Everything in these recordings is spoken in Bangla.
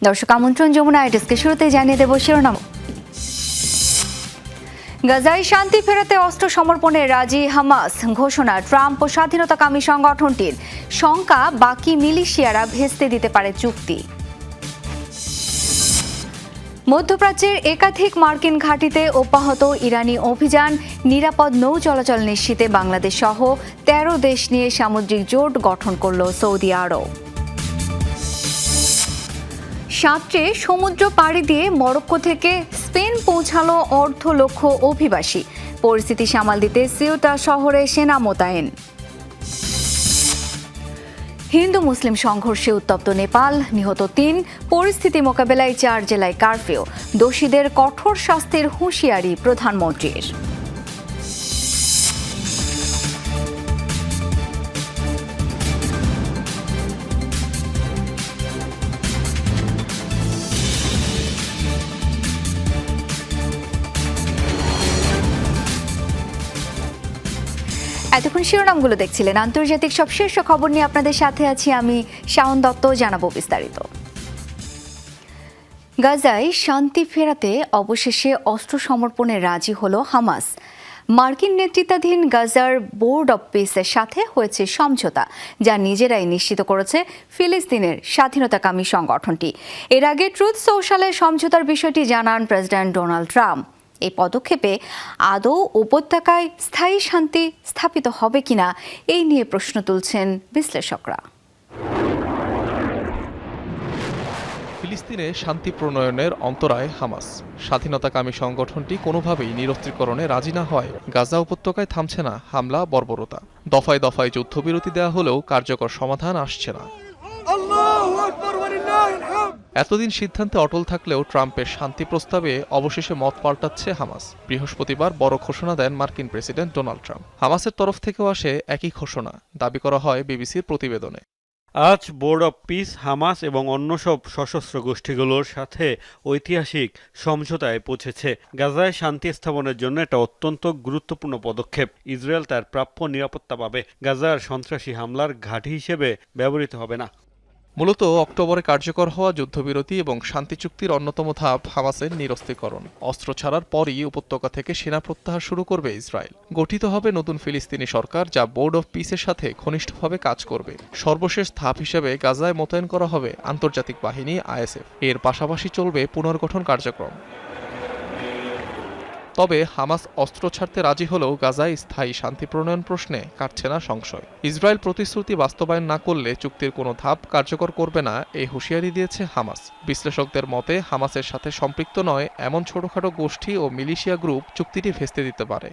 দর্শক আমন্ত্রণ যমুনা আইডেস্কে শুরুতে জানিয়ে দেব শিরোনাম। গাজায় শান্তি ফেরাতে অস্ত্র সমর্পণে রাজি হামাস ঘোষণা। ট্রাম্প ও স্বাধীনতাকামী সংগঠনটির শঙ্কা বাকি মিলিশিয়ারা ভেস্তে দিতে পারে চুক্তি। মধ্যপ্রাচ্যের একাধিক মার্কিন ঘাঁটিতে অব্যাহত ইরানি অভিযান। নিরাপদ নৌ চলাচল নিশ্চিতে বাংলাদেশ সহ ১৩ দেশ নিয়ে সামুদ্রিক জোট গঠন করল সৌদি আরব। সাঁতরে সমুদ্র পাড়ি দিয়ে মরক্কো থেকে স্পেন পৌঁছালো অর্ধলক্ষ অভিবাসী। পরিস্থিতি সামাল দিতে সিউটা শহরে সেনা মোতায়েন। হিন্দু মুসলিম সংঘর্ষে উত্তপ্ত নেপাল, নিহত ৩। পরিস্থিতি মোকাবেলায় ৪ জেলায় কারফিউ। দোষীদের কঠোর শাস্তির হুঁশিয়ারি প্রধানমন্ত্রীর। এতক্ষণ শিরোনামগুলো দেখছিলেন। আন্তর্জাতিক সব শীর্ষ খবর নিয়ে আপনাদের সাথে আছি আমি শাওন দত্ত। জানাবো বিস্তারিত। গাজায় শান্তি ফেরাতে অবশেষে অস্ত্র সমর্পণে রাজি হলো হামাস। মার্কিন নেতৃত্বাধীন গাজার বোর্ড অব পিসের সাথে হয়েছে সমঝোতা, যা নিজেরাই নিশ্চিত করেছে ফিলিস্তিনের স্বাধীনতাকামী সংগঠনটি। এর আগে ট্রুথ সোশ্যালের সমঝোতার বিষয়টি জানান প্রেসিডেন্ট ডোনাল্ড ট্রাম্প। এই পদক্ষেপে আদৌ উপত্যকায় স্থায়ী শান্তি স্থাপিত হবে কিনা এই নিয়ে প্রশ্ন তুলছেন বিশ্লেষকরা। ফিলিস্তিনে শান্তি প্রণয়নের অন্তরায় হামাস। স্বাধীনতাকামী সংগঠনটি কোনোভাবেই নিরস্ত্রীকরণে রাজি না হয় গাজা উপত্যকায় থামছে না হামলা বর্বরতা। দফায় দফায় যুদ্ধবিরতি দেওয়া হলেও কার্যকর সমাধান আসছে না। এতদিন সিদ্ধান্তে অটল থাকলেও ট্রাম্পের শান্তি প্রস্তাবে অবশেষে মত পাল্টাচ্ছে হামাস। বৃহস্পতিবার বড় ঘোষণা দেন মার্কিন প্রেসিডেন্ট ডোনাল্ড ট্রাম্প। হামাসের তরফ থেকেও আসে একই ঘোষণা, দাবি করা হয় বিবিসির প্রতিবেদনে। আজ বোর্ড অব পিস হামাস এবং অন্য সব সশস্ত্র গোষ্ঠীগুলোর সাথে ঐতিহাসিক সমঝোতায় পৌঁছেছে। গাজায় শান্তি স্থাপনের জন্য এটা অত্যন্ত গুরুত্বপূর্ণ পদক্ষেপ। ইসরায়েল তার প্রাপ্য নিরাপত্তা পাবে। গাজার সন্ত্রাসী হামলার ঘাঁটি হিসেবে ব্যবহৃত হবে না। মূলত অক্টোবরে কার্যকর হওয়া যুদ্ধবিরতি এবং শান্তি চুক্তির অন্যতম ধাপ হামাসের নিরস্ত্রীকরণ। অস্ত্র ছাড়ার পরই উপত্যকা থেকে সেনা প্রত্যাহার শুরু করবে ইসরায়েল। গঠিত হবে নতুন ফিলিস্তিনি সরকার, যা বোর্ড অব পিসের সাথে ঘনিষ্ঠভাবে কাজ করবে। সর্বশেষ ধাপ হিসেবে গাজায় মোতায়েন করা হবে আন্তর্জাতিক বাহিনী আইএসএফ। এর পাশাপাশি চলবে পুনর্গঠন কার্যক্রম। তবে হামাস অস্ত্র ছাড়তে রাজি হলেও গাজায় স্থায়ী শান্তি প্রণয়ন প্রশ্নে কাটছে না সংশয়। ইসরায়েল প্রতিশ্রুতি বাস্তবায়ন না করলে চুক্তির কোনো ধাপ কার্যকর করবে না, এই হুঁশিয়ারি দিয়েছে হামাস। বিশ্লেষকদের মতে হামাসের সাথে সম্পৃক্ত নয় এমন ছোটখাটো গোষ্ঠী ও মিলিশিয়া গ্রুপ চুক্তিটি ভেস্তে দিতে পারে।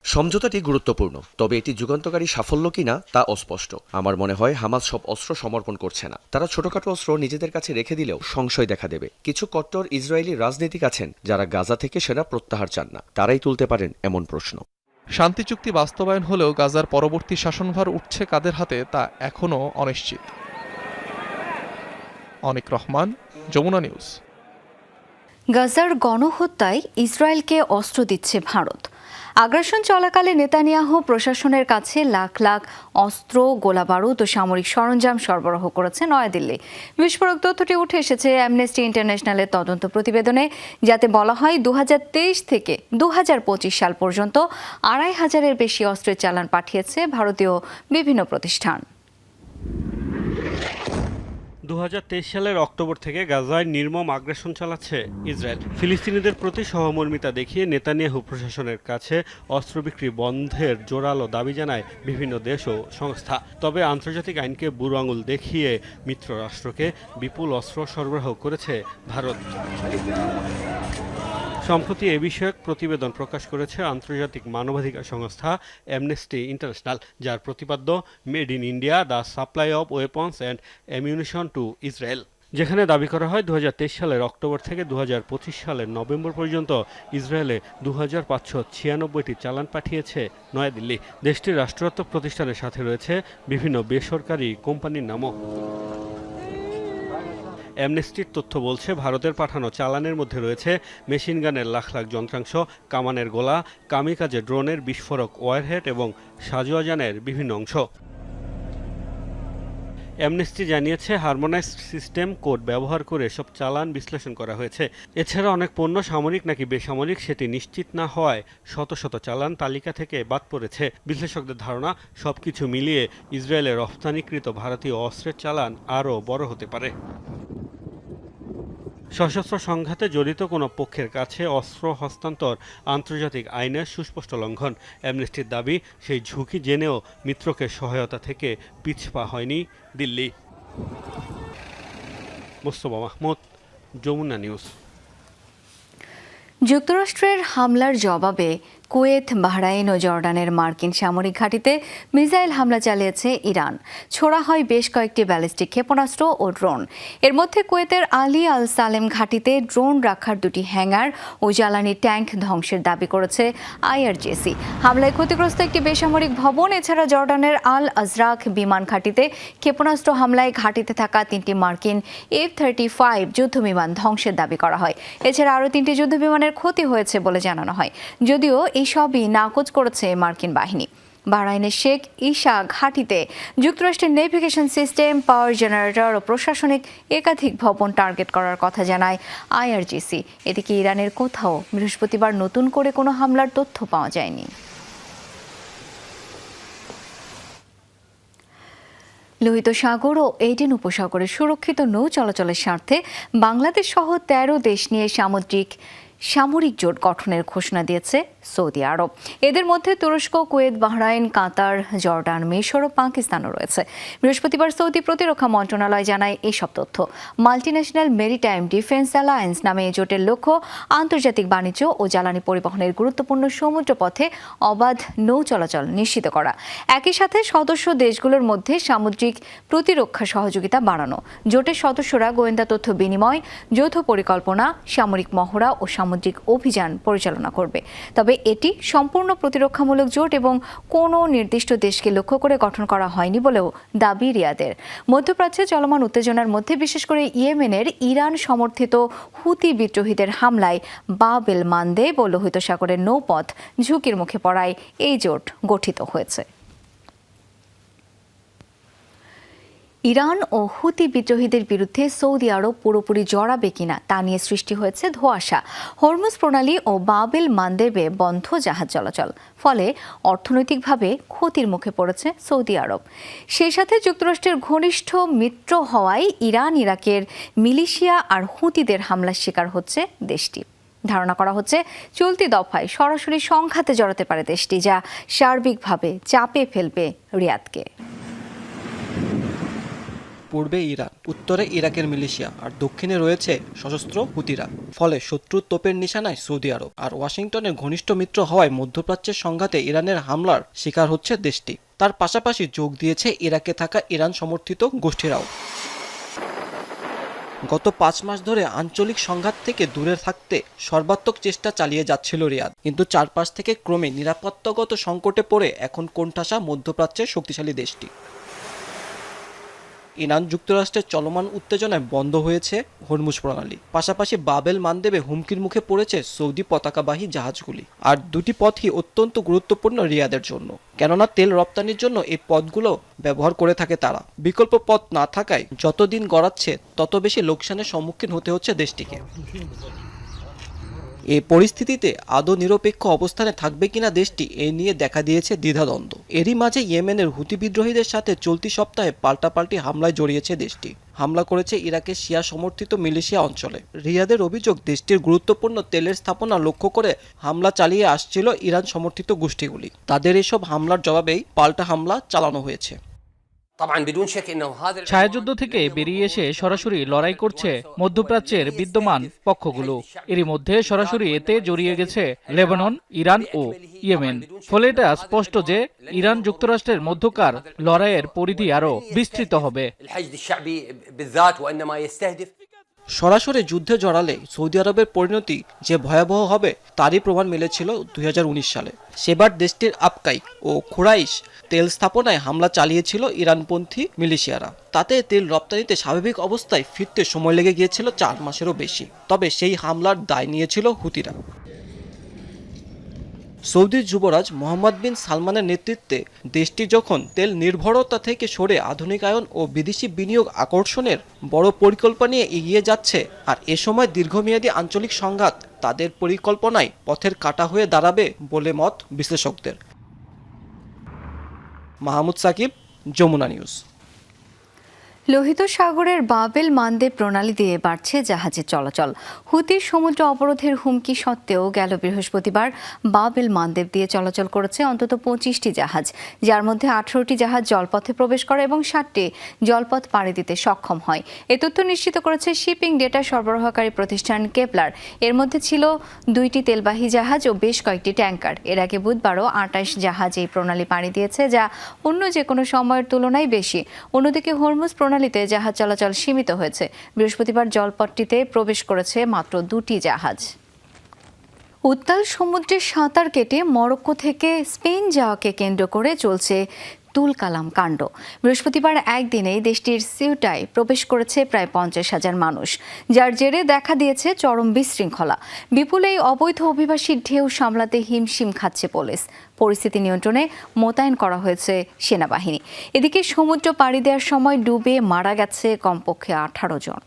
সমঝোতাটি গুরুত্বপূর্ণ, তবে এটি যুগান্তকারী সাফল্য কিনা তা অস্পষ্ট। আমার মনে হয় হামাস সব অস্ত্র সমর্পণ করছে না। তারা ছোটখাটো অস্ত্র নিজেদের কাছে রেখে দিলেও সংশয় দেখা দেবে। কিছু কট্টর ইসরায়েলি রাজনীতিক আছেন যারা গাজা থেকে সেনা প্রত্যাহার চান না, তারাই তুলতে পারেন এমন প্রশ্ন। শান্তি চুক্তি বাস্তবায়ন হলেও গাজার পরবর্তী শাসনভার উঠছে কাদের হাতে তা এখনও অনিশ্চিত। অনিক রহমান, যমুনা নিউজ। গাজার গণহত্যায় ইসরায়েলকে অস্ত্র দিচ্ছে ভারত। আগ্রাসন চলাকালে নেতানিয়াহু প্রশাসনের কাছে লাখ লাখ অস্ত্র, গোলাবারুদ ও সামরিক সরঞ্জাম সরবরাহ করেছে নয়াদিল্লি। বিস্ফোরক তথ্যটি উঠে এসেছে অ্যামনেস্টি ইন্টারন্যাশনালের তদন্ত প্রতিবেদনে, যাতে বলা হয় ২০২৩ থেকে ২০২৫ সাল পর্যন্ত ২৫০০-এর বেশি অস্ত্রের চালান পাঠিয়েছে ভারতীয় বিভিন্ন প্রতিষ্ঠান। ২০২৩ সালের অক্টোবর থেকে গাজায় নির্মম আগ্রাসন চালাচ্ছে ইসরায়েল। ফিলিস্তিনিদের প্রতি সহমর্মিতা দেখিয়ে নেতানিয়াহু প্রশাসনের কাছে অস্ত্র বিক্রি বন্ধের জোরালো দাবি জানায় বিভিন্ন দেশ ও সংস্থা। তবে আন্তর্জাতিক আইনকে বুড়ো আঙুল দেখিয়ে মিত্র রাষ্ট্রকে বিপুল অস্ত্র সরবরাহ করেছে ভারত। সম্প্রতি এ বিষয়ক প্রতিবেদন প্রকাশ করেছে আন্তর্জাতিক মানবাধিকার সংস্থা অ্যামনেস্টি ইন্টারন্যাশনাল, যার প্রতিপাদ্য made in India, the supply of weapons and ammunition two Israel, যেখানে দাবি করা হয় ২০২৩ সালের অক্টোবর থেকে ২০২৫ সালের নভেম্বর পর্যন্ত ইসরায়েলে ২৫৯৬টি চালান পাঠিয়েছে নয়াদিল্লি। দেশটির রাষ্ট্রায়ত্ত প্রতিষ্ঠানের সাথে রয়েছে বিভিন্ন বেসরকারি কোম্পানির নামও। অ্যামনেস্টির তথ্য বলছে, ভারতের পাঠানো চালানের মধ্যে রয়েছে মেশিনগানের লাখ লাখ যন্ত্রাংশ, কামানের গোলা, কামিকাজে ড্রোনের বিস্ফোরক ওয়ারহেড এবং সাজোয়াজানের বিভিন্ন অংশ। অ্যামনেস্টি জানিয়েছে হারমোনাইজড সিস্টেম কোড ব্যবহার করে সব চালান বিশ্লেষণ করা হয়েছে। এছাড়া অনেক পণ্য সামরিক নাকি বেসামরিক সেটি নিশ্চিত না হওয়ায় শত শত চালান তালিকা থেকে বাদ পড়েছে। বিশ্লেষকদের ধারণা সবকিছু মিলিয়ে ইসরায়েলের রফতানিকৃত ভারতীয় অস্ত্রের চালান আরও বড় হতে পারে। সশস্ত্র সংঘাতে জড়িত কোনো পক্ষের কাছে অস্ত্র হস্তান্তর আন্তর্জাতিক আইনের সুস্পষ্ট লঙ্ঘন। অ্যামনেস্টির দাবি, সেই ঝুঁকি জেনেও মিত্রকে সহায়তা থেকে পিছপা হয়নি দিল্লি। মোস্তফা মাহমুদ, যমুনা নিউজ। যুক্তরাষ্ট্রের হামলার জবাবে কুয়েত, বাহরাইন ও জর্ডানের মার্কিন সামরিক ঘাঁটিতে মিসাইল হামলা চালিয়েছে ইরান। ছোড়া হয় বেশ কয়েকটি ব্যালিস্টিক ক্ষেপণাস্ত্র ও ড্রোন। এর মধ্যে কুয়েতের আলী আল সালেম ঘাঁটিতে ড্রোন রাখার দুটি হ্যাঙ্গার ও জ্বালানি ট্যাঙ্ক ধ্বংসের দাবি করেছে IRGC। হামলায় ক্ষতিগ্রস্ত একটি বেসামরিক ভবন। এছাড়া জর্ডানের আল আজরাক বিমান ঘাঁটিতে ক্ষেপণাস্ত্র হামলায় ঘাঁটিতে থাকা 3টি মার্কিন F-35 যুদ্ধবিমান ধ্বংসের দাবি করা হয়। এছাড়া আরও 3টি যুদ্ধবিমানের ক্ষতি হয়েছে বলে জানানো হয়, যদিও এই সবই নাকচ করেছে মার্কিন বাহিনী। বাহরাইনের শেখ ঈসা ঘাঁটিতে যুক্তরাষ্ট্রের নেভিগেশন সিস্টেম, পাওয়ার জেনারেটর ও প্রশাসনিক একাধিক ভবন টার্গেট করার কথা জানায় IRGC। এদিকে ইরানের কোথাও বৃহস্পতিবার নতুন করে কোনো হামলার তথ্য পাওয়া যায়নি। লোহিত সাগর ও এডেন উপসাগরে সুরক্ষিত নৌ চলাচলের স্বার্থে বাংলাদেশ সহ 13 দেশ নিয়ে সামরিক জোট গঠনের ঘোষণা দিয়েছে সৌদি আরব। এদের মধ্যে তুরস্ক, কুয়েত, বাহরাইন, কাতার, জর্ডান, মিশর ও পাকিস্তানও রয়েছে। বৃহস্পতিবার সৌদি প্রতিরক্ষা মন্ত্রণালয় জানায় এইসব তথ্য। মাল্টিন্যাশনাল মেরিটাইম ডিফেন্স অ্যালায়েন্স নামে এই জোটের লক্ষ্য আন্তর্জাতিক বাণিজ্য ও জ্বালানি পরিবহনের গুরুত্বপূর্ণ সমুদ্রপথে অবাধ নৌ চলাচল নিশ্চিত করা। একই সাথে সদস্য দেশগুলোর মধ্যে সামুদ্রিক প্রতিরক্ষা সহযোগিতা বাড়ানো। জোটের সদস্যরা গোয়েন্দা তথ্য বিনিময়, যৌথ পরিকল্পনা, সামরিক মহড়া ও সামুদ্রিক অভিযান পরিচালনা করবে। তবে এটি সম্পূর্ণ প্রতিরক্ষামূলক জোট এবং কোনো নির্দিষ্ট দেশকে লক্ষ্য করে গঠন করা হয়নি বলেও দাবি রিয়াদের। মধ্যপ্রাচ্যে চলমান উত্তেজনার মধ্যে বিশেষ করে ইয়েমেনের ইরান সমর্থিত হুতি বিদ্রোহীদের হামলায় বাব এল মানদেব ও লোহিত সাগরের নৌপথ ঝুঁকির মুখে পড়ায় এই জোট গঠিত হয়েছে। ইরান ও হুতি বিদ্রোহীদের বিরুদ্ধে সৌদি আরব পুরোপুরি জড়াবে কিনা তা নিয়ে সৃষ্টি হয়েছে ধোঁয়াশা। হরমুজ প্রণালী ও বাব এল মানদেবে বন্ধ জাহাজ চলাচল, ফলে অর্থনৈতিকভাবে ক্ষতির মুখে পড়েছে সৌদি আরব। সেই সাথে যুক্তরাষ্ট্রের ঘনিষ্ঠ মিত্র হওয়ায় ইরান, ইরাকের মিলিশিয়া আর হুতিদের হামলার শিকার হচ্ছে দেশটি। ধারণা করা হচ্ছে চলতি দফায় সরাসরি সংঘাতে জড়াতে পারে দেশটি, যা সার্বিকভাবে চাপে ফেলবে রিয়াদকে। পূর্বে ইরান, উত্তরে ইরাকের মিলিশিয়া আর দক্ষিণে রয়েছে সশস্ত্র হুতিরা। ফলে শত্রুর তোপের নিশানায় সৌদি আরব আর ওয়াশিংটনের ঘনিষ্ঠ মিত্র হওয়ায় মধ্যপ্রাচ্যের সংঘাতে ইরানের হামলার শিকার হচ্ছে দেশটি। তার পাশাপাশি যোগ দিয়েছে ইরাকে থাকা ইরান সমর্থিত গোষ্ঠীরাও। গত 5 মাস ধরে আঞ্চলিক সংঘাত থেকে দূরে থাকতে সর্বাত্মক চেষ্টা চালিয়ে যাচ্ছিল রিয়াদ, কিন্তু চারপাশ থেকে ক্রমে নিরাপত্তাগত সংকটে পড়ে এখন কোণঠাসা মধ্যপ্রাচ্যের শক্তিশালী দেশটি। ইরান যুক্তরাষ্ট্রের চলমান উত্তেজনায় বন্ধ হয়েছে হরমুজ প্রণালী। পাশাপাশি বাব এল মানদেবে হুমকির মুখে পড়েছে সৌদি পতাকাবাহী জাহাজগুলি। আর দুটি পথই অত্যন্ত গুরুত্বপূর্ণ রিয়াদের জন্য, কেননা তেল রপ্তানির জন্য এই পথগুলো ব্যবহার করে থাকে তারা। বিকল্প পথ না থাকায় যতদিন গড়াচ্ছে তত বেশি লোকসানের সম্মুখীন হতে হচ্ছে দেশটিকে। এই পরিস্থিতিতে আদৌ নিরপেক্ষ অবস্থানে থাকবে কিনা দেশটি, এ নিয়ে দেখা দিয়েছে দ্বিধাদ্বন্দ্ব। এরই মাঝে ইয়েমেনের হুতি বিদ্রোহীদের সাথে চলতি সপ্তাহে পাল্টাপাল্টি হামলায় জড়িয়েছে দেশটি। হামলা করেছে ইরাকের শিয়া সমর্থিত মিলিশিয়া অঞ্চলে। রিয়াদের অভিযোগ, দেশটির গুরুত্বপূর্ণ তেলের স্থাপনা লক্ষ্য করে হামলা চালিয়ে আসছিল ইরান সমর্থিত গোষ্ঠীগুলি। তাদের এসব হামলার জবাবেই পাল্টা হামলা চালানো হয়েছে। ছায়াযুদ্ধ থেকে বেরিয়ে এসে সরাসরি লড়াই করছে মধ্যপ্রাচ্যের বিদ্যমান পক্ষগুলো। এরই মধ্যে সরাসরি এতে জড়িয়ে গেছে লেবানন, ইরান ও ইয়েমেন। ফলে এটা স্পষ্ট যে ইরান যুক্তরাষ্ট্রের মধ্যকার লড়াইয়ের পরিধি আরও বিস্তৃত হবে। সরাসরি যুদ্ধে জড়ালে সৌদি আরবের পরিণতি যে ভয়াবহ হবে তারই প্রমাণ মিলেছিল 2019 সালে। সেবার দেশটির আবকাই ও খুরাইশ তেল স্থাপনায় হামলা চালিয়েছিল ইরানপন্থী মিলিশিয়ারা। তাতে তেল রপ্তানিতে স্বাভাবিক অবস্থায় ফিরতে সময় লেগে গিয়েছিল 4 মাসেরও বেশি। তবে সেই হামলার দায় নিয়েছিল হুতিরা। সৌদি যুবরাজ মোহাম্মদ বিন সালমানের নেতৃত্বে দেশটি যখন তেল নির্ভরতা থেকে সরে আধুনিকায়ন ও বিদেশি বিনিয়োগ আকর্ষণের বড় পরিকল্পনা নিয়ে এগিয়ে যাচ্ছে, আর এ সময় দীর্ঘমেয়াদী আঞ্চলিক সংঘাত তাদের পরিকল্পনায় পথের কাঁটা হয়ে দাঁড়াবে বলে মত বিশ্লেষকদের। মাহমুদ সাকিব, যমুনা নিউজ। লোহিত সাগরের বাবেল মানদেব প্রণালী দিয়ে বাড়ছে জাহাজের চলাচল। হুতির সমুদ্র অবরোধের হুমকি সত্ত্বেও গেল বৃহস্পতিবার বাবেল মানদেব দিয়ে চলাচল করেছে অন্তত 25টি জাহাজ, যার মধ্যে 18টি জাহাজ জলপথে প্রবেশ করে এবং 7টি জলপথ পাড়ি দিতে সক্ষম হয়। এ তথ্য নিশ্চিত করেছে শিপিং ডেটা সরবরাহকারী প্রতিষ্ঠান কেপলার। এর মধ্যে ছিল 2টি তেলবাহী জাহাজ ও বেশ কয়েকটি ট্যাঙ্কার। এর আগে বুধবারও 28 জাহাজ এই প্রণালী পাড়ি দিয়েছে, যা অন্য যে কোনো সময়ের তুলনায় বেশি। অন্যদিকে হরমুজ প্রণালীতে জাহাজ চলাচল সীমিত হয়েছে। বৃহস্পতিবার জলপথটিতে প্রবেশ করেছে মাত্র 2টি জাহাজ। উত্তাল সমুদ্রে সাঁতার কেটে মরক্কো থেকে স্পেন যাওয়াকে কেন্দ্র করে চলছে তুলকালাম কাণ্ড। বৃহস্পতিবার একদিনেই দেশটির সিউটায় প্রবেশ করেছে প্রায় 50,000 মানুষ, যার জেরে দেখা দিয়েছে চরম বিশৃঙ্খলা। বিপুল এই অবৈধ অভিবাসীর ঢেউ সামলাতে হিমশিম খাচ্ছে পুলিশ। পরিস্থিতি নিয়ন্ত্রণে মোতায়েন করা হয়েছে সেনাবাহিনী। এদিকে সমুদ্র পাড়ি দেওয়ার সময় ডুবে মারা গেছে কমপক্ষে 18 জন।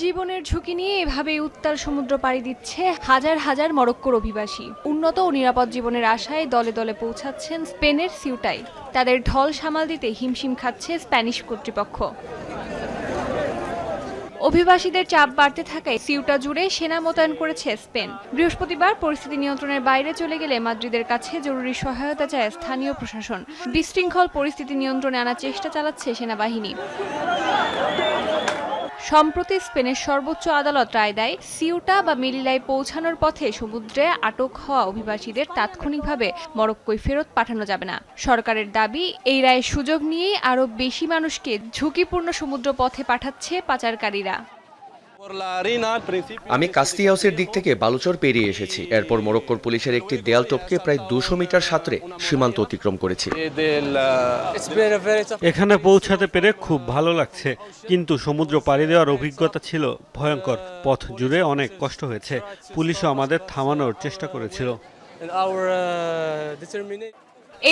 জীবনের ঝুঁকি নিয়ে এভাবেই উত্তাল সমুদ্র পাড়ি দিচ্ছে হাজার হাজার মরক্কোর অভিবাসী। উন্নত ও নিরাপদ জীবনের আশায় দলে দলে পৌঁছাচ্ছেন স্পেনের সিউটায়। তাদের ঢল সামাল দিতে হিমশিম খাচ্ছে স্প্যানিশ কর্তৃপক্ষ। অভিবাসীদের চাপ বাড়তে থাকায় সিউটা জুড়ে সেনা মোতায়েন করেছে স্পেন। বৃহস্পতিবার পরিস্থিতি নিয়ন্ত্রণের বাইরে চলে গেলে মাদ্রিদের কাছে জরুরি সহায়তা চায় স্থানীয় প্রশাসন। বিশৃঙ্খল পরিস্থিতি নিয়ন্ত্রণে আনার চেষ্টা চালাচ্ছে সেনাবাহিনী। সম্প্রতি স্পেনের সর্বোচ্চ আদালত রায় দেয়, সিউটা বা মেলিলায় পৌঁছানোর পথে সমুদ্রে আটক হওয়া অভিবাসীদের তাৎক্ষণিকভাবে মরক্কোয় ফেরত পাঠানো যাবে না। সরকারের দাবি, এই রায়ের সুযোগ নিয়েই আরও বেশি মানুষকে ঝুঁকিপূর্ণ সমুদ্র পথে পাঠাচ্ছে পাচারকারীরা। আমি কাস্তিয়াউসের দিক থেকে বালুচর পেরিয়ে এসেছি। এরপর মরক্কোর পুলিশের একটি দেয়াল টপকে প্রায় 200 মিটার সাঁতরে সীমান্ত অতিক্রম করেছি। এখানে পৌঁছাতে পেরে খুব ভালো লাগছে, কিন্তু সমুদ্র পাড়ি দেওয়ার অভিজ্ঞতা ছিল ভয়ঙ্কর। পথ জুড়ে অনেক কষ্ট হয়েছে। পুলিশও আমাদের থামানোর চেষ্টা করেছিল।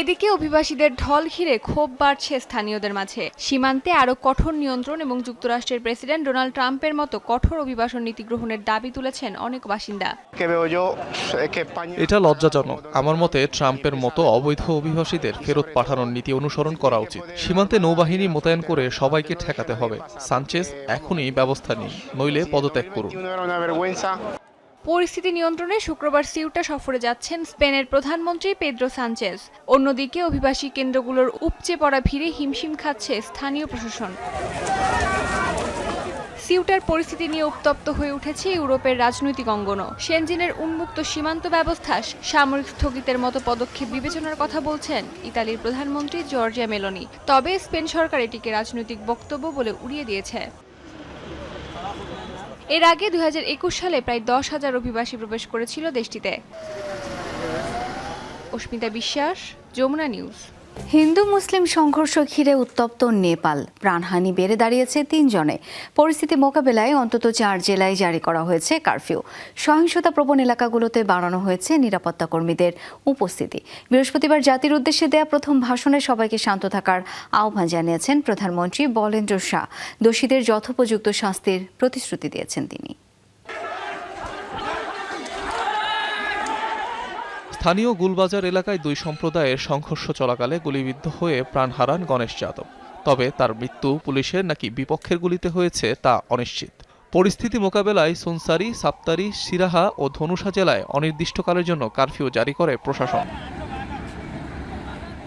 এদিকে অভিবাসীদের ঢল ঘিরে ক্ষোভ বাড়ছে স্থানীয়দের মাঝে। সীমান্তে আরও কঠোর নিয়ন্ত্রণ এবং যুক্তরাষ্ট্রের প্রেসিডেন্ট ডোনাল্ড ট্রাম্পের মতো কঠোর অভিবাসন নীতি গ্রহণের দাবি তুলেছেন অনেক বাসিন্দা। এটা লজ্জাজনক। আমার মতে ট্রাম্পের মতো অবৈধ অভিবাসীদের ফেরত পাঠানোর নীতি অনুসরণ করা উচিত। সীমান্তে নৌবাহিনী মোতায়েন করে সবাইকে ঠেকাতে হবে। সানচেজ, এখনই ব্যবস্থা নিন, নইলে পদত্যাগ করুন। পরিস্থিতি নিয়ন্ত্রণে শুক্রবার সিউটা সফরে যাচ্ছেন স্পেনের প্রধানমন্ত্রী পেদ্রো সানচেজ। অন্যদিকে অভিবাসী কেন্দ্রগুলোর উপচে পড়া ভিড়ে হিমশিম খাচ্ছে স্থানীয় প্রশাসন। সিউটার পরিস্থিতি নিয়ে উত্তপ্ত হয়ে উঠেছে ইউরোপের রাজনৈতিক অঙ্গনও। সেনজেনের উন্মুক্ত সীমান্ত ব্যবস্থা সামরিক স্থগিতের মতো পদক্ষেপ বিবেচনার কথা বলছেন ইতালির প্রধানমন্ত্রী জর্জিয়া মেলোনি। তবে স্পেন সরকার এটিকে রাজনৈতিক বক্তব্য বলে উড়িয়ে দিয়েছে। এর আগে 2021 সালে প্রায় 10,000 অভিবাসী প্রবেশ করেছিল দেশটিতে। অস্মিতা বিশ্বাস, যমুনা নিউজ। হিন্দু মুসলিম সংঘর্ষ ঘিরে উত্তপ্ত নেপাল। প্রাণহানি বেড়ে দাঁড়িয়েছে 3 জনে। পরিস্থিতি মোকাবেলায় অন্তত 4 জেলায় জারি করা হয়েছে কারফিউ। সহিংসতা প্রবণ এলাকাগুলোতে বাড়ানো হয়েছে নিরাপত্তা কর্মীদের উপস্থিতি। বৃহস্পতিবার জাতির উদ্দেশ্যে দেয়া প্রথম ভাষণে সবাইকে শান্ত থাকার আহ্বান জানিয়েছেন প্রধানমন্ত্রী বলেন্দ্র শাহ। দোষীদের যথোপযুক্ত শাস্তির প্রতিশ্রুতি দিয়েছেন তিনি। স্থানীয় গুলবাজার এলাকায় 2 সম্প্রদায়ের সংঘর্ষ চলাকালে গুলিবিদ্ধ হয়ে প্রাণ হারান গণেশ যাদব। তবে তার মৃত্যু পুলিশের নাকি বিপক্ষের গুলিতে হয়েছে তা অনিশ্চিত। পরিস্থিতি মোকাবেলায় সুনসারি, সাপ্তারি, সিরাহা ও ধনুষা জেলায় অনির্দিষ্টকালের জন্য কারফিউ জারি করে প্রশাসন।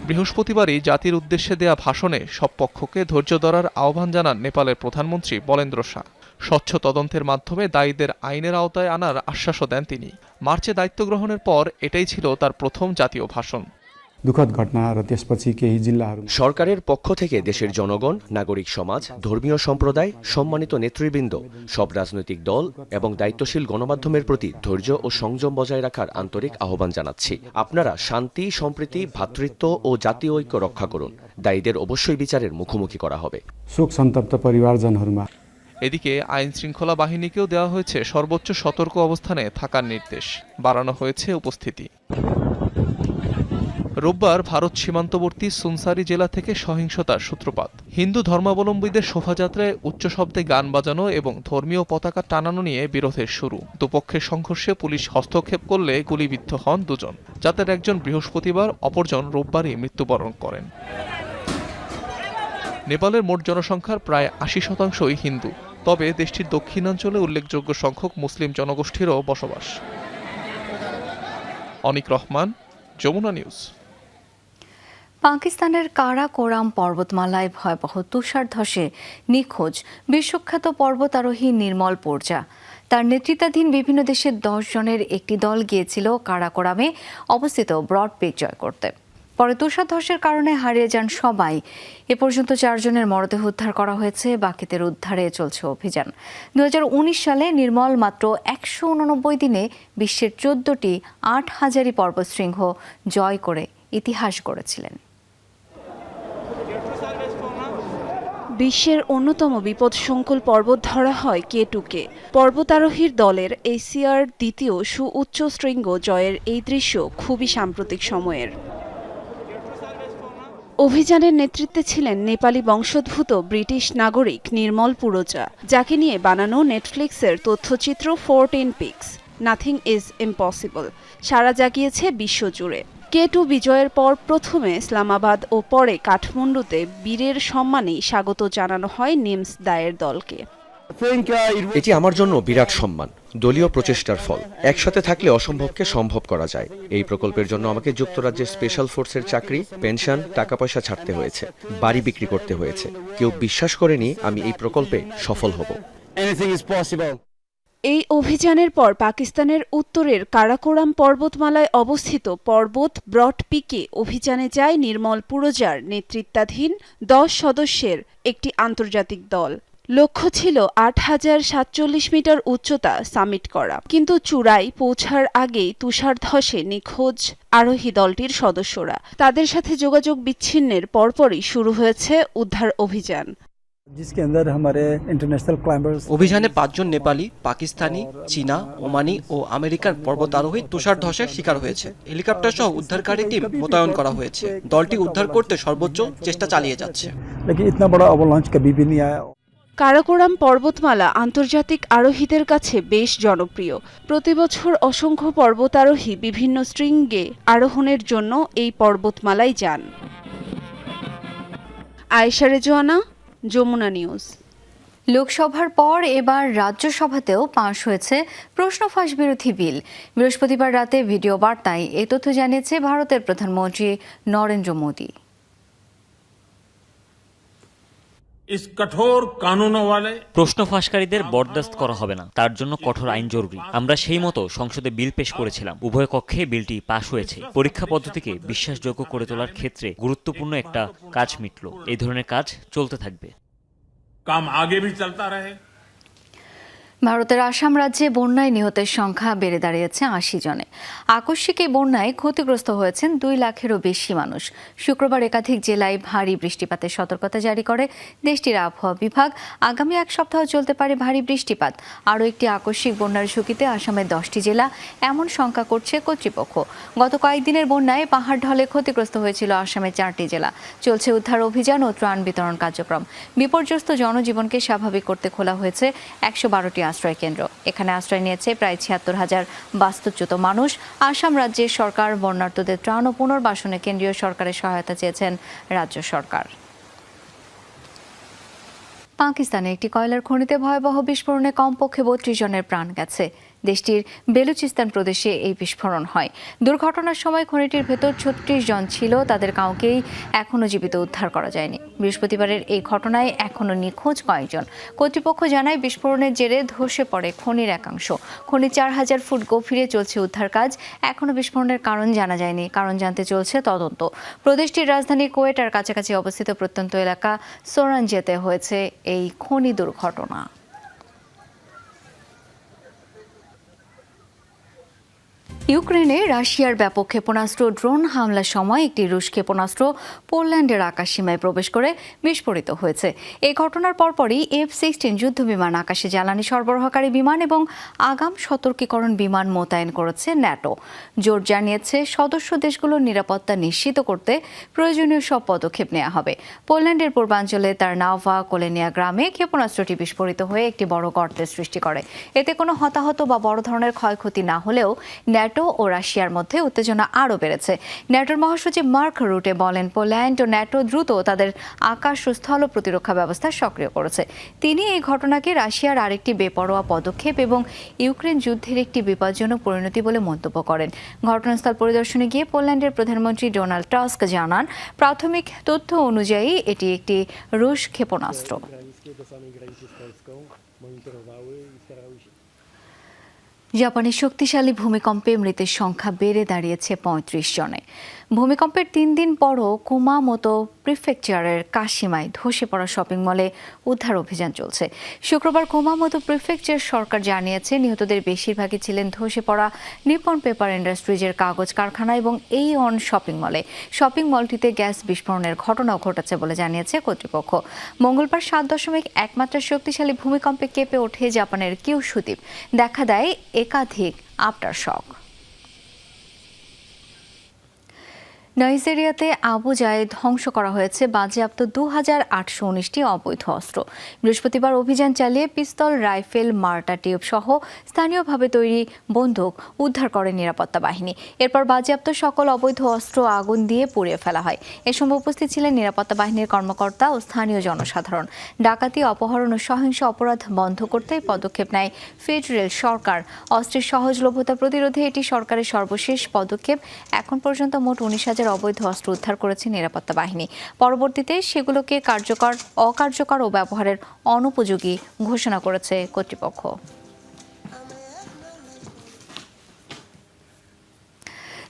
বৃহস্পতিবারই জাতির উদ্দেশ্যে দেয়া ভাষণে সব পক্ষকে ধৈর্য ধরার আহ্বান জানান নেপালের প্রধানমন্ত্রী বলেন্দ্র শাহ। স্বচ্ছ তদন্তের মাধ্যমে দায়ীদের আইনের আওতায় আনার আশ্বাসও দেন তিনি। মার্চে দায়িত্ব গ্রহণের পর এটাই ছিল তার প্রথম জাতীয় ভাষণ। সরকারের পক্ষ থেকে দেশের জনগণ, নাগরিক সমাজ, ধর্মীয় সম্প্রদায়, সম্মানিত নেতৃবৃন্দ, সব রাজনৈতিক দল এবং দায়িত্বশীল গণমাধ্যমের প্রতি ধৈর্য ও সংযম বজায় রাখার আন্তরিক আহ্বান জানাচ্ছি। আপনারা শান্তি, সম্প্রীতি, ভ্রাতৃত্ব ও জাতীয় ঐক্য রক্ষা করুন। দায়ীদের অবশ্যই বিচারের মুখোমুখি করা হবে। শোক সন্তপ্ত পরিবারজনহरुमा এদিকে আইন শৃঙ্খলা বাহিনীকেও দেওয়া হয়েছে সর্বোচ্চ সতর্ক অবস্থানে থাকার নির্দেশ, বাড়ানো হয়েছে উপস্থিতি। রোববার ভারত সীমান্তবর্তী সুনসারি জেলা থেকে সহিংসতার সূত্রপাত। হিন্দু ধর্মাবলম্বীদের শোভাযাত্রায় উচ্চ শব্দে গান বাজানো এবং ধর্মীয় পতাকা টানানো নিয়ে বিরোধের শুরু। দুপক্ষের সংঘর্ষে পুলিশ হস্তক্ষেপ করলে গুলিবিদ্ধ হন দুজন, যাদের একজন বৃহস্পতিবার, অপরজন রোববারই মৃত্যুবরণ করেন। নেপালের মোট জনসংখ্যার প্রায় ৮০% হিন্দু, তবে দেশটির দক্ষিণাঞ্চলে উল্লেখযোগ্য সংখ্যক মুসলিম জনগোষ্ঠীরও বসবাস। অনিক রহমান, যমুনা নিউজ। পাকিস্তানের কারাকোরাম পর্বতমালায় ভয়াবহ তুষার ধসে নিখোঁজ বিশ্বখ্যাত পর্বতারোহী নির্মল পূর্জা। তার নেতৃত্বাধীন বিভিন্ন দেশের 10 জনের একটি দল গিয়েছিল কারাকোরামে অবস্থিত ব্রড পিক জয় করতে। পরে তুষার ধসের কারণে হারিয়ে যান সবাই। এ পর্যন্ত 4 জনের মরদেহ উদ্ধার করা হয়েছে, বাকিদের উদ্ধারে চলছে অভিযান। 2019 সালে নির্মল মাত্র 189 দিনে বিশ্বের 14টি 8000 পর্বতশৃঙ্গ জয় করে ইতিহাস গড়েছিলেন। বিশ্বের অন্যতম বিপদসংকুল পর্বত ধরা হয় K2-কে। পর্বতারোহীর দলের এশিয়ার দ্বিতীয় সুউচ্চ শৃঙ্গ জয়ের এই দৃশ্য খুবই সাম্প্রতিক সময়ের। অভিযানের নেতৃত্বে ছিলেন নেপালি বংশোদ্ভূত ব্রিটিশ নাগরিক নির্মল পূর্জা, যাকে নিয়ে বানানো নেটফ্লিক্সের তথ্যচিত্র 14 পিক্স নাথিং ইজ ইম্পসিবল সাড়া জাগিয়েছে বিশ্বজুড়ে। K2 বিজয়ের পর প্রথমে ইসলামাবাদ ও পরে কাঠমান্ডুতে বীরের সম্মানেই স্বাগত জানানো হয় নিমস দায়ের দলকে। এটি আমার জন্য বিরাট সম্মান, দলীয় প্রচেষ্টার ফল। একসাথে থাকলে অসম্ভবকে সম্ভব করা যায়। এই প্রকল্পের জন্য আমাকে যুক্তরাজ্যের স্পেশাল ফোর্সের চাকরি, পেনশন, টাকা পয়সা ছাড়তে হয়েছে, বাড়ি বিক্রি করতে হয়েছে। কেউ বিশ্বাস করেনি আমি এই প্রকল্পে সফল হব। এই অভিযানের পর পাকিস্তানের উত্তরের কারাকোরাম পর্বতমালায় অবস্থিত পর্বত ব্রড পিকে অভিযানে যায় নির্মল পূর্জার নেতৃত্বাধীন 10 সদস্যের একটি আন্তর্জাতিক দল। লক্ষ্য ছিল 8047 মিটার উচ্চতা সামিট করা, কিন্তু চূড়ায় পৌঁছার আগেই তুষার ধসে নিখোঁজ আরোহী দলটির সদস্যরা। তাদের সাথে যোগাযোগ বিচ্ছিন্নের পরপরই শুরু হয়েছে উদ্ধার অভিযান। অভিযানে 5 জন নেপালি, পাকিস্তানি, চীনা, ওমানি ও আমেরিকান পর্বতারোহী তুষার ধসের শিকার হয়েছে। হেলিকপ্টার সহ উদ্ধারকারী টিম মোতায়েন করা হয়েছে। দলটি উদ্ধার করতে সর্বোচ্চ চেষ্টা চালিয়ে যাচ্ছে। কারাকোরাম পর্বতমালা আন্তর্জাতিক আরোহীদের কাছে বেশ জনপ্রিয়। প্রতিবছর অসংখ্য পর্বতারোহী বিভিন্ন শৃঙ্গে আরোহণের জন্য এই পর্বতমালায় যান। আয়েশা রেজওয়ানা, যমুনা নিউজ। লোকসভার পর এবার রাজ্যসভাতেও পাশ হয়েছে প্রশ্ন ফাঁস বিরোধী বিল। বৃহস্পতিবার রাতে ভিডিও বার্তায় এই তথ্য জানিয়েছে ভারতের প্রধানমন্ত্রী নরেন্দ্র মোদী। প্রশ্ন ফাঁসকারীদের বরদাস্ত করা হবে না, তার জন্য কঠোর আইন জরুরি। আমরা সেই মতো সংসদে বিল পেশ করেছিলাম। উভয় কক্ষে বিলটি পাশ হয়েছে। পরীক্ষা পদ্ধতিকে বিশ্বাসযোগ্য করে তোলার ক্ষেত্রে গুরুত্বপূর্ণ একটা কাজ মিটল। এই ধরনের কাজ চলতে থাকবে। ভারতের আসাম রাজ্যে বন্যায় নিহতের সংখ্যা বেড়ে দাঁড়িয়েছে 80 জনে। আকস্মিক এই বন্যায় ক্ষতিগ্রস্ত হয়েছেন 2 লাখেরও বেশি মানুষ। শুক্রবার একাধিক জেলায় ভারী বৃষ্টিপাতের সতর্কতা জারি করে দেশটির আবহাওয়া বিভাগ। আগামী 1 সপ্তাহ চলতে পারে ভারী বৃষ্টিপাত। আরও একটি আকস্মিক বন্যার ঝুঁকিতে আসামের 10টি জেলা, এমন শঙ্কা করছে কর্তৃপক্ষ। গত কয়েকদিনের বন্যায় পাহাড় ঢলে ক্ষতিগ্রস্ত হয়েছিল আসামের 4টি জেলা। চলছে উদ্ধার অভিযান ও ত্রাণ বিতরণ কার্যক্রম। বিপর্যস্ত জনজীবনকে স্বাভাবিক করতে খোলা হয়েছে 112টি আশ্রয় কেন্দ্র। এখানে আশ্রয় নিয়েছে প্রায় 76,000 বাস্তুচ্যুত মানুষ। আসাম রাজ্যের সরকার বন্যার্তদের ত্রাণ ও পুনর্বাসনে কেন্দ্রীয় সরকারের সহায়তা চেয়েছেন রাজ্য সরকার। পাকিস্তানে একটি কয়লার খনিতে ভয়াবহ বিস্ফোরণে কমপক্ষে 32 জনের প্রাণ গেছে। দেশটির বেলুচিস্তান প্রদেশে এই বিস্ফোরণ হয়। দুর্ঘটনার সময় খনিটির ভেতর 36 জন ছিল, তাদের কাউকেই এখনও জীবিত উদ্ধার করা যায়নি। বৃহস্পতিবারের এই ঘটনায় এখনও নিখোঁজ কয়েকজন। কর্তৃপক্ষ জানায় বিস্ফোরণের জেরে ধসে পড়ে খনির একাংশ। খনি 4000 ফুট গভীরে চলছে উদ্ধার কাজ। এখনও বিস্ফোরণের কারণ জানা যায়নি। কারণ জানতে চলছে তদন্ত। প্রদেশটির রাজধানী কোয়েটার কাছাকাছি অবস্থিত প্রত্যন্ত এলাকা সোরানজেতে হয়েছে এই খনি দুর্ঘটনা। ইউক্রেনে রাশিয়ার ব্যাপক ক্ষেপণাস্ত্র ড্রোন হামলার সময় একটি রুশ ক্ষেপণাস্ত্র পোল্যান্ডের আকাশসীমায় প্রবেশ করে বিস্ফোরিত হয়েছে। এই ঘটনার পরপরই F-16 যুদ্ধবিমান আকাশে জ্বালানি সরবরাহকারী বিমান এবং আগাম সতর্কীকরণ বিমান মোতায়েন করেছে ন্যাটো। জোট জানিয়েছে সদস্য দেশগুলোর নিরাপত্তা নিশ্চিত করতে প্রয়োজনীয় সব পদক্ষেপ নেওয়া হবে। পোল্যান্ডের পূর্বাঞ্চলে তারনাভা কোলেনিয়া গ্রামে ক্ষেপণাস্ত্রটি বিস্ফোরিত হয়ে একটি বড় গর্তের সৃষ্টি করে। এতে কোনো হতাহত বা বড় ধরনের ক্ষয়ক্ষতি না হলেও ন্যাটো ও রাশিয়ার মধ্যে উত্তেজনা আরও বেড়েছে। ন্যাটোর মহাসচিব মার্ক রুটে বলেন, পোল্যান্ড ও ন্যাটো দ্রুত তাদের আকাশ ও স্থল প্রতিরক্ষা ব্যবস্থা সক্রিয় করেছে। তিনি এই ঘটনাকে রাশিয়ার আরেকটি বেপরোয়া পদক্ষেপ এবং ইউক্রেন যুদ্ধের একটি বিপজ্জনক পরিণতি বলে মন্তব্য করেন। ঘটনাস্থল পরিদর্শনে গিয়ে পোল্যান্ডের প্রধানমন্ত্রী ডোনাল্ড টাস্ক জানান, প্রাথমিক তথ্য অনুযায়ী এটি একটি রুশ ক্ষেপণাস্ত্র। জাপানের শক্তিশালী ভূমিকম্পে মৃতের সংখ্যা বেড়ে দাঁড়িয়েছে ৩৫ জনে। ভূমিকম্পের ৩ দিন পরও কুমামোতো প্রিফেকচারের কাশিমায় ধসে পড়া শপিং মলে উদ্ধার অভিযান চলছে। শুক্রবার কুমামোতো প্রিফেকচার সরকার জানিয়েছে, নিহতদের বেশিরভাগই ছিলেন ধসে পড়া নিপন পেপার ইন্ডাস্ট্রিজের কাগজ কারখানা এবং এই-অন শপিং মলে। শপিং মলটিতে গ্যাস বিস্ফোরণের ঘটনাও ঘটেছে বলে জানিয়েছে কর্তৃপক্ষ। মঙ্গলবার ৭.১ মাত্রার শক্তিশালী ভূমিকম্পে কেঁপে ওঠে জাপানের কিউশু দ্বীপ। দেখা দেয় একাধিক আফটার শক। নাইজেরিয়াতে আবুজায় ধ্বংস করা হয়েছে বাজেয়াপ্ত ২,৮১৯টি অবৈধ অস্ত্র। বৃহস্পতিবার অভিযান চালিয়ে পিস্তল, রাইফেল, মার্টার টিউব সহ স্থানীয়ভাবে তৈরি বন্দুক উদ্ধার করে নিরাপত্তা বাহিনী। এরপর বাজেয়াপ্ত সকল অবৈধ অস্ত্র আগুন দিয়ে পুড়িয়ে ফেলা হয়। এ সময় উপস্থিত ছিলেন নিরাপত্তা বাহিনীর কর্মকর্তা ও স্থানীয় জনসাধারণ। ডাকাতি, অপহরণ ও সহিংস অপরাধ বন্ধ করতে পদক্ষেপ নেয় ফেডারেল সরকার। অস্ত্রের সহজলভ্যতা প্রতিরোধে এটি সরকারের সর্বশেষ পদক্ষেপ। এখন পর্যন্ত মোট ১৯,০০০ অবৈধ অস্ত্র উদ্ধার করেছে নিরাপত্তা বাহিনী। পরবর্তীতে সেগুলোকে অকার্যকর ও ব্যবহারের অনুপযোগী ঘোষণা করেছে কর্তৃপক্ষ।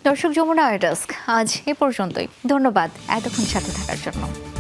দর্শক, যমুনা ডেস্ক আজ এ পর্যন্তই। ধন্যবাদ এতক্ষণ সাথে থাকার জন্য।